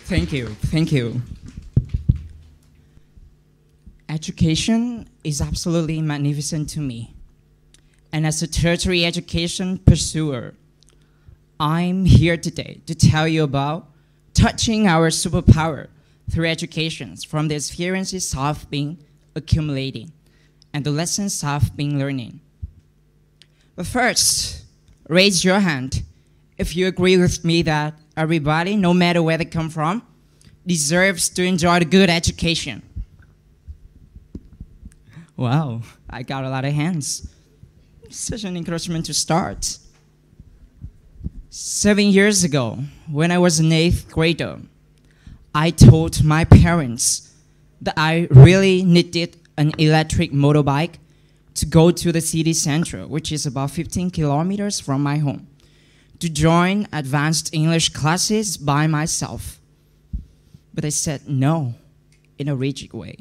Thank you, thank you. Education is absolutely magnificent to me. And as a tertiary education pursuer, I'm here today to tell you about touching our superpower through educations from the experiences I've been accumulating and the lessons I've been learning. But first, raise your hand if you agree with me that everybody, no matter where they come from, deserves to enjoy a good education. Wow, I got a lot of hands. Such an encouragement to start. 7 years ago, when I was an 8th grader, I told my parents that I really needed an electric motorbike to go to the city center, which is about 15 kilometers from my home, to join advanced English classes by myself. But I said no in a rigid way.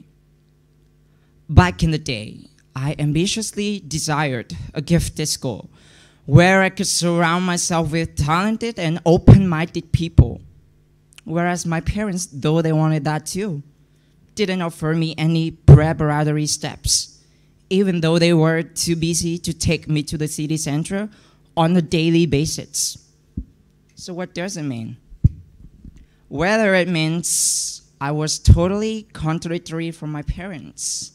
Back in the day, I ambitiously desired a gifted school where I could surround myself with talented and open-minded people. Whereas my parents, though they wanted that too, didn't offer me any preparatory steps, even though they were too busy to take me to the city center on a daily basis. So what does it mean? Whether it means I was totally contradictory from my parents,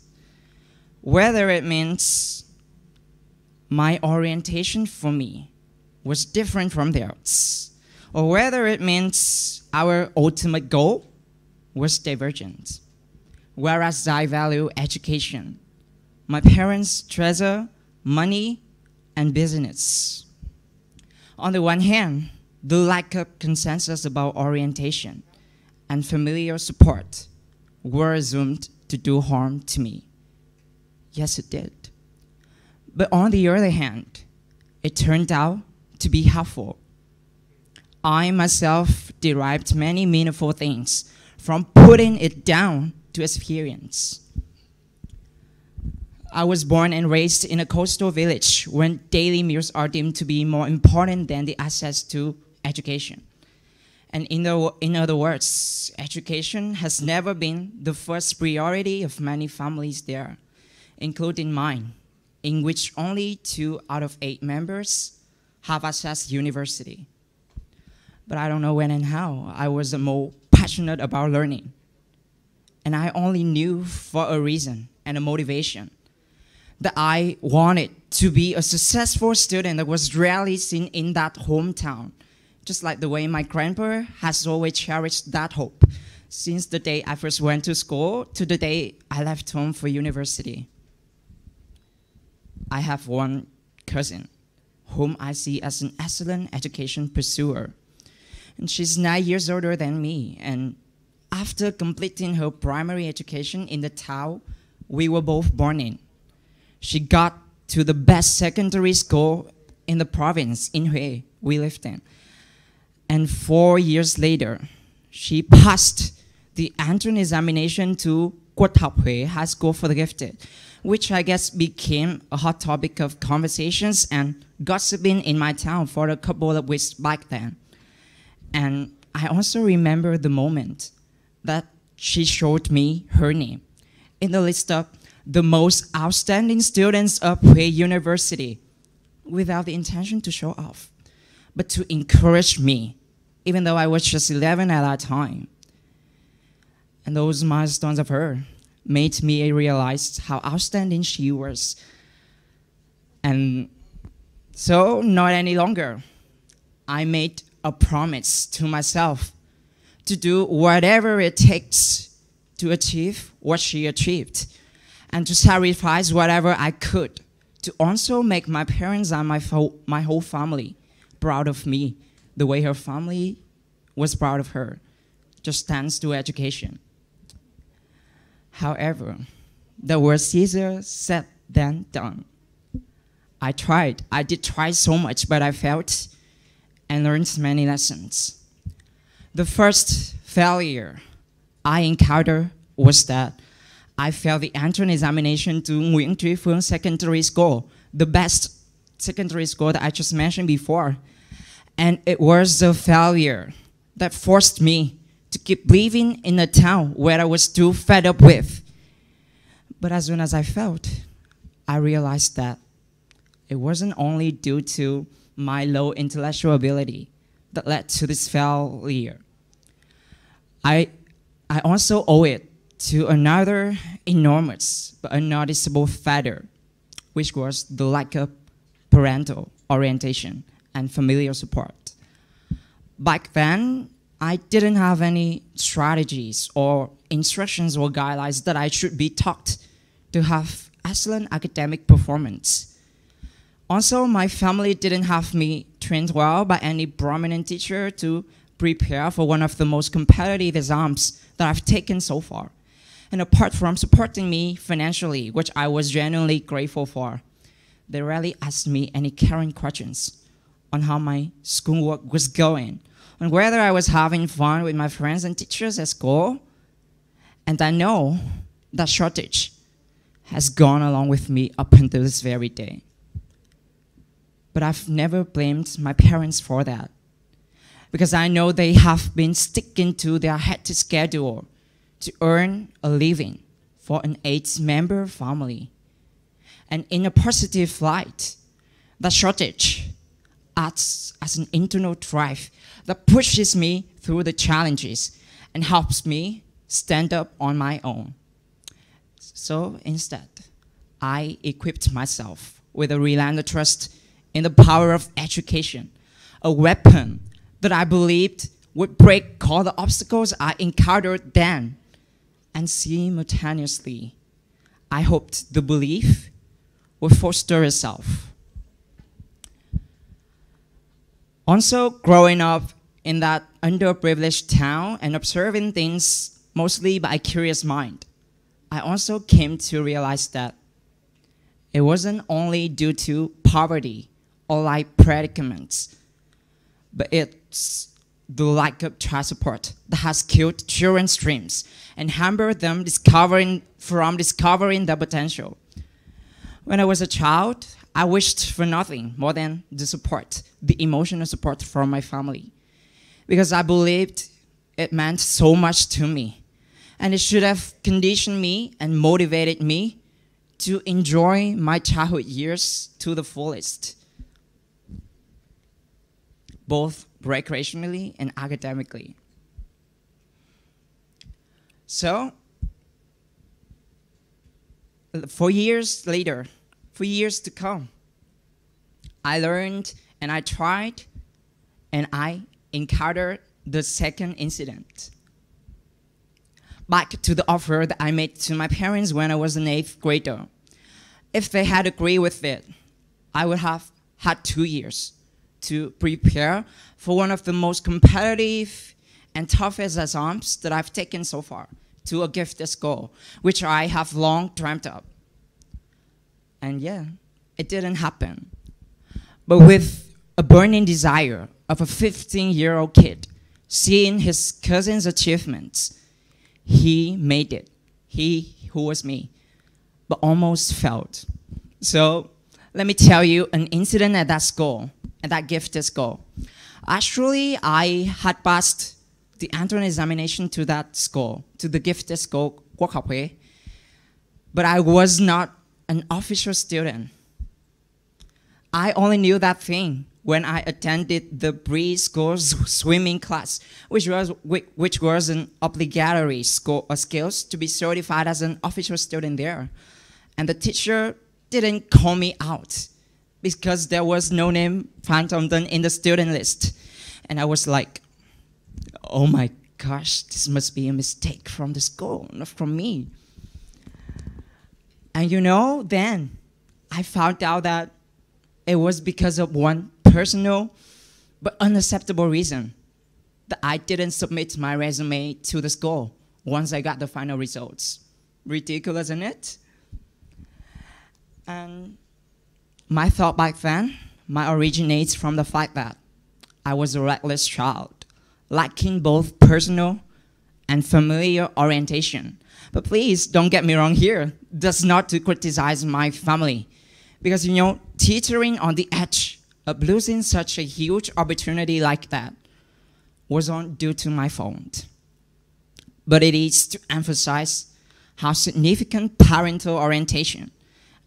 whether it means my orientation for me was different from theirs, or whether it means our ultimate goal was divergent. Whereas I value education, my parents treasure money and business. On the one hand, the lack of consensus about orientation and familiar support were assumed to do harm to me. Yes, it did. But on the other hand, it turned out to be helpful. I myself derived many meaningful things from putting it down to experience. I was born and raised in a coastal village when daily meals are deemed to be more important than the access to education. And in other words, education has never been the first priority of many families there, including mine, in which only 2 out of 8 members have access to university. But I don't know when and how I was more passionate about learning. And I only knew for a reason and a motivation that I wanted to be a successful student that was rarely seen in that hometown, just like the way my grandpa has always cherished that hope since the day I first went to school to the day I left home for university. I have one cousin whom I see as an excellent education pursuer. And she's 9 years older than me, and after completing her primary education in the town we were both born in, she got to the best secondary school in the province in Hue we lived in. And 4 years later, she passed the entrance examination to Quoc Thap Hue High School for the Gifted, which I guess became a hot topic of conversations and gossiping in my town for a couple of weeks back then. And I also remember the moment that she showed me her name in the list of the most outstanding students of Hue University, without the intention to show off, but to encourage me, even though I was just 11 at that time. And those milestones of her made me realize how outstanding she was. And so, not any longer, I made a promise to myself to do whatever it takes to achieve what she achieved, and to sacrifice whatever I could to also make my parents and my whole family proud of me, the way her family was proud of her, just thanks to education. However, the worst easier said than done. I did try so much, but I failed and learned many lessons. The first failure I encountered was that I failed the entrance examination to Nguyễn Tri Phương Secondary School, the best secondary school that I just mentioned before. And it was a failure that forced me to keep living in a town where I was too fed up with. But as soon as I felt, I realized that it wasn't only due to my low intellectual ability that led to this failure. I also owe it to another enormous but unnoticeable factor, which was the lack of parental orientation and familial support. Back then, I didn't have any strategies or instructions or guidelines that I should be taught to have excellent academic performance. Also, my family didn't have me trained well by any prominent teacher to prepare for one of the most competitive exams that I've taken so far. And apart from supporting me financially, which I was genuinely grateful for, they rarely asked me any caring questions on how my schoolwork was going, on whether I was having fun with my friends and teachers at school. And I know that shortage has gone along with me up until this very day. But I've never blamed my parents for that, because I know they have been sticking to their hectic schedule to earn a living for an 8-member family. And in a positive light, that shortage acts as an internal drive that pushes me through the challenges and helps me stand up on my own. So instead, I equipped myself with a relentless trust in the power of education, a weapon that I believed would break all the obstacles I encountered then. And simultaneously, I hoped the belief would foster itself. Also, growing up in that underprivileged town and observing things mostly by a curious mind, I also came to realize that it wasn't only due to poverty or life predicaments, but it's the lack of child support that has killed children's dreams and hampered them from discovering their potential. When I was a child, I wished for nothing more than the support, the emotional support from my family, because I believed it meant so much to me, and it should have conditioned me and motivated me to enjoy my childhood years to the fullest, both recreationally and academically. So, for years to come, I learned and I tried and I encountered the second incident. Back to the offer that I made to my parents when I was an 8th grader. If they had agreed with it, I would have had 2 years to prepare for one of the most competitive and toughest exams that I've taken so far, to a gifted school, which I have long dreamt of. And yeah, it didn't happen. But with a burning desire of a 15-year-old kid seeing his cousin's achievements, he made it. He, who was me, but almost failed. So let me tell you an incident at that school, at that gifted school. Actually, I had passed the entrance examination to that school, to the gifted school, but I was not an official student. I only knew that thing when I attended the preschool swimming class, which was an obligatory skills to be certified as an official student there. And the teacher didn't call me out because there was no name Phan in the student list. And I was like, oh my gosh, this must be a mistake from the school, not from me. And you know, then I found out that it was because of one personal but unacceptable reason that I didn't submit my resume to the school once I got the final results. Ridiculous, isn't it? And my thought back then originates from the fact that I was a reckless child, lacking both personal and familial orientation. But please don't get me wrong here. That's not to criticize my family. Because, you know, teetering on the edge of losing such a huge opportunity like that wasn't due to my fault. but it is to emphasize how significant parental orientation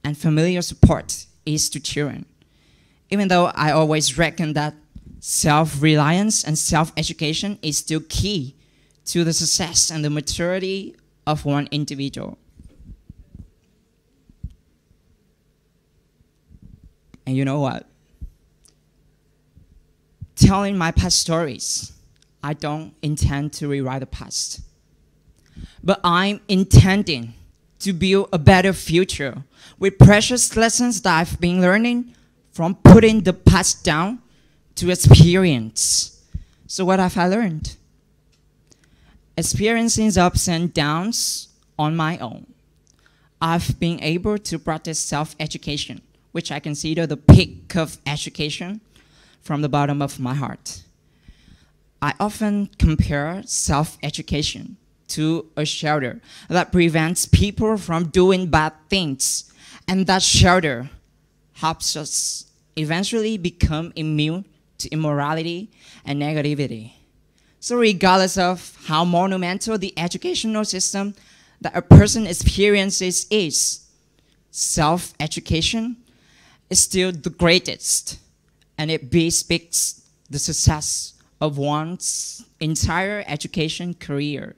and familiar support is to children. Even though I always reckon that self-reliance and self-education is still key to the success and the maturity of one individual. And you know what? Telling my past stories, I don't intend to rewrite the past. But I'm intending to build a better future with precious lessons that I've been learning from putting the past down to experience. So what have I learned? Experiencing the ups and downs on my own, I've been able to practice self-education, which I consider the peak of education from the bottom of my heart. I often compare self-education to a shelter that prevents people from doing bad things, and that shelter helps us eventually become immune to immorality and negativity. So regardless of how monumental the educational system that a person experiences is, self-education is still the greatest, and it bespeaks the success of one's entire education career.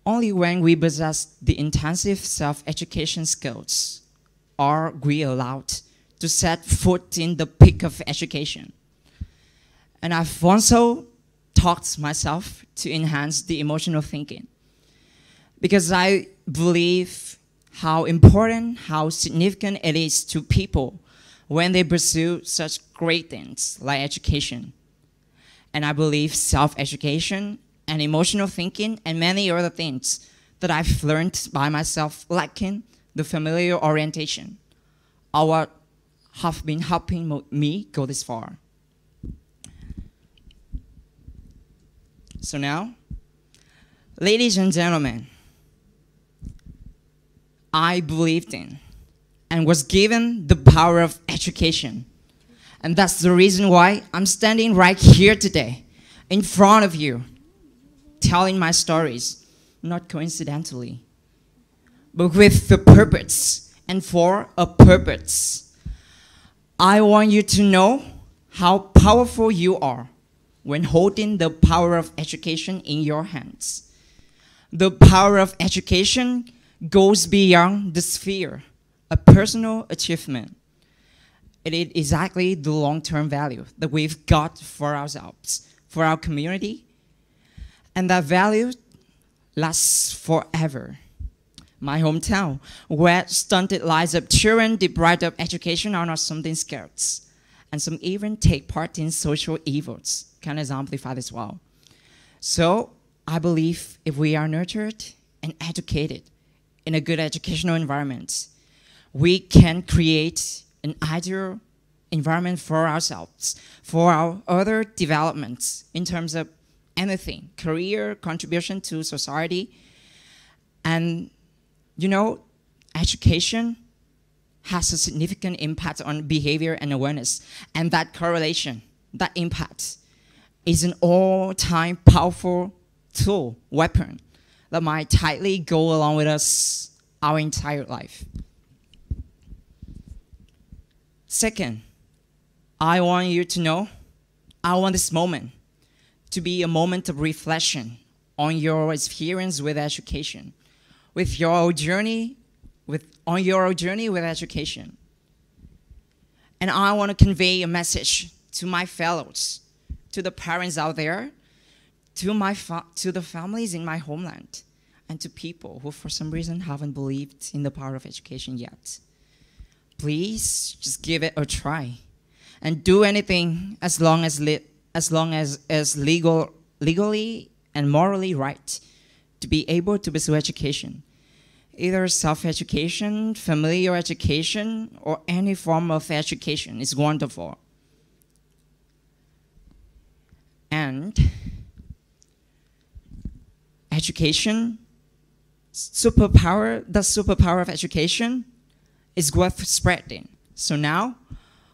Only when we possess the intensive self-education skills are we allowed to set foot in the peak of education. And I've also taught myself to enhance the emotional thinking, because I believe how important, how significant it is to people when they pursue such great things like education. And I believe self-education and emotional thinking and many other things that I've learned by myself, lacking the familiar orientation, are what have been helping me go this far. So now, ladies and gentlemen, I believed in and was given the power of education. And that's the reason why I'm standing right here today in front of you, telling my stories, not coincidentally, but with the purpose and for a purpose. I want you to know how powerful you are when holding the power of education in your hands. The power of education goes beyond the sphere of personal achievement. It is exactly the long-term value that we've got for ourselves, for our community, and that value lasts forever. My hometown, where stunted lives of children deprived of education are not something scared, and some even take part in social evils, can exemplify this well. So I believe if we are nurtured and educated in a good educational environment, we can create an ideal environment for ourselves, for our other developments in terms of anything, career, contribution to society. And you know, education has a significant impact on behavior and awareness. And that correlation, that impact, is an all-time powerful tool, weapon, that might tightly go along with us our entire life. Second, I want you to know, I want this moment to be a moment of reflection on your experience with education, with your journey, on your journey with education. And I want to convey a message to my fellows, to the parents out there, to the families in my homeland, and to people who for some reason haven't believed in the power of education yet. Please just give it a try, and do anything as long as legally and morally right to be able to pursue education. Either self-education, familiar education, or any form of education is wonderful. And education, the superpower of education is worth spreading. So now,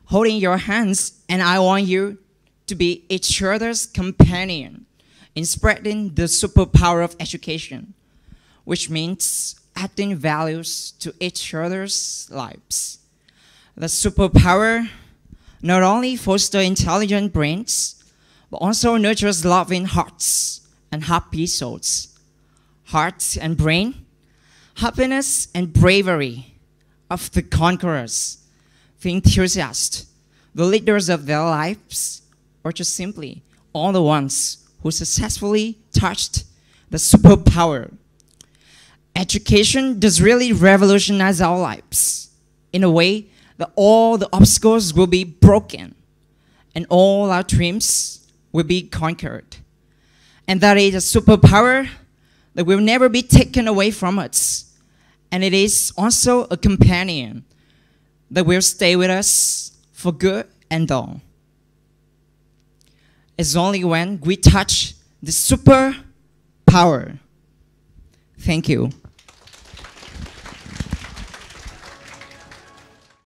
holding your hands, and I want you to be each other's companion in spreading the superpower of education, which means adding values to each other's lives. The superpower not only fosters intelligent brains, but also nurtures loving hearts and happy souls. Heart and brain, happiness and bravery of the conquerors, the enthusiasts, the leaders of their lives, or just simply all the ones who successfully touched the superpower. Education does really revolutionize our lives in a way that all the obstacles will be broken and all our dreams will be conquered. And that is a superpower that will never be taken away from us. And it is also a companion that will stay with us for good and all. It's only when we touch the superpower. Thank you.